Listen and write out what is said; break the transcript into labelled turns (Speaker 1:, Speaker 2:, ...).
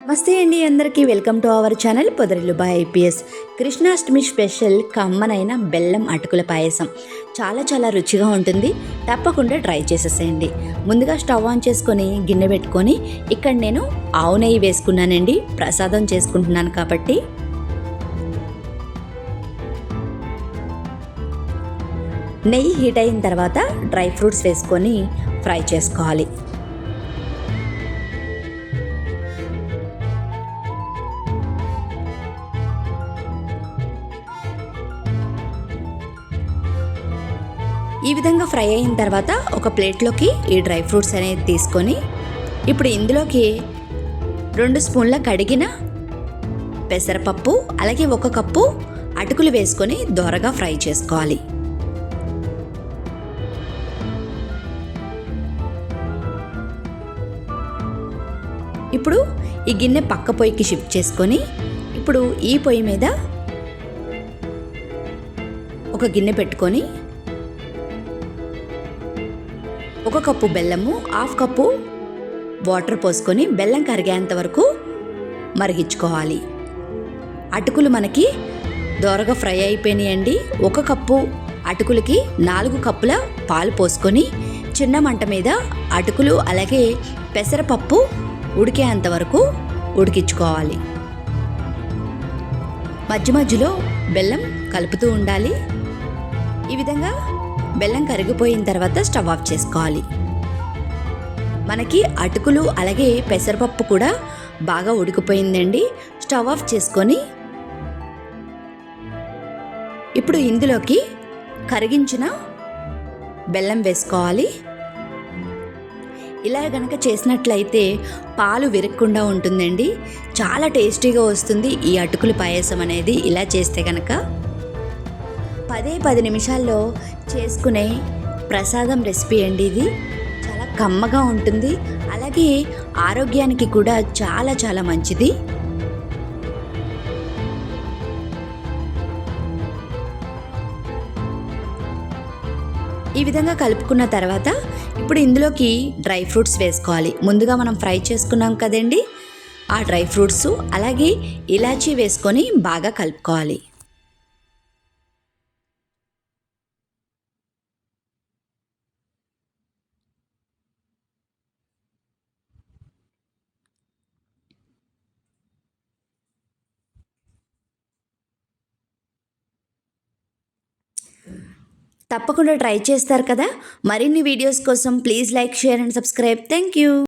Speaker 1: నమస్తే అండి, అందరికీ welcome to our channel Podarillu by IPS. Krishnashtami special కమ్మనైన బెల్లం అటుకుల పాయసం చాలా చాలా రుచిగా ఉంటుంది. తప్పకుండా ట్రై చేసేసేయండి. ముందుగా స్టవ్ ఆన్ చేసుకొని గిన్నె పెట్టుకొని ఇక్కడ నేను ఆవు నెయ్యి వేసుకున్నానండి. ప్రసాదం చేసుకుంటున్నాను కాబట్టి నెయ్యి హీట్ అయిన తర్వాత డ్రై ఫ్రూట్స్ వేసుకొని ఫ్రై చేసుకోవాలి. ఈ విధంగా ఫ్రై అయిన తర్వాత ఒక ప్లేట్లోకి ఈ డ్రై ఫ్రూట్స్ అనేది తీసుకొని ఇప్పుడు ఇందులోకి 2 స్పూన్ల కడిగిన పెసరపప్పు అలాగే 1 కప్పు అటుకులు వేసుకొని దోరగా ఫ్రై చేసుకోవాలి. ఇప్పుడు ఈ గిన్నె పక్క పొయ్యికి షిఫ్ట్ చేసుకొని ఇప్పుడు ఈ పొయ్యి మీద ఒక గిన్నె పెట్టుకొని 1 కప్పు బెల్లము, 1/2 కప్పు వాటర్ పోసుకొని బెల్లం కరిగేంత వరకు మరిగించుకోవాలి. అటుకులు మనకి దోరగా ఫ్రై అయిపోయినాయండి. 1 కప్పు అటుకులకి 4 కప్పుల పాలు పోసుకొని చిన్న మంట మీద అటుకులు అలాగే పెసరపప్పు ఉడికేంత వరకు ఉడికించుకోవాలి. మధ్య మధ్యలో బెల్లం కలుపుతూ ఉండాలి. ఈ విధంగా బెల్లం కరిగిపోయిన తర్వాత స్టవ్ ఆఫ్ చేసుకోవాలి. మనకి అటుకులు అలాగే పెసరపప్పు కూడా బాగా ఉడికిపోయిందండి. స్టవ్ ఆఫ్ చేసుకొని ఇప్పుడు ఇందులోకి కరిగించిన బెల్లం వేసుకోవాలి. ఇలా గనక చేసినట్లయితే పాలు విరగకుండా ఉంటుందండి. చాలా టేస్టీగా వస్తుంది ఈ అటుకుల పాయసం అనేది. ఇలా చేస్తే కనుక 10 నిమిషాల్లో చేసుకునే ప్రసాదం రెసిపీ అండి. ఇది చాలా కమ్మగా ఉంటుంది, అలాగే ఆరోగ్యానికి కూడా చాలా చాలా మంచిది. ఈ విధంగా కలుపుకున్న తర్వాత ఇప్పుడు ఇందులోకి డ్రై ఫ్రూట్స్ వేసుకోవాలి. ముందుగా మనం ఫ్రై చేసుకున్నాం కదండి, ఆ డ్రై ఫ్రూట్స్ అలాగే ఇలాచీ వేసుకొని బాగా కలుపుకోవాలి. తప్పకుండా ట్రై చేస్తారు కదా. మరిన్ని వీడియోస్ కోసం please like, share and subscribe. Thank you.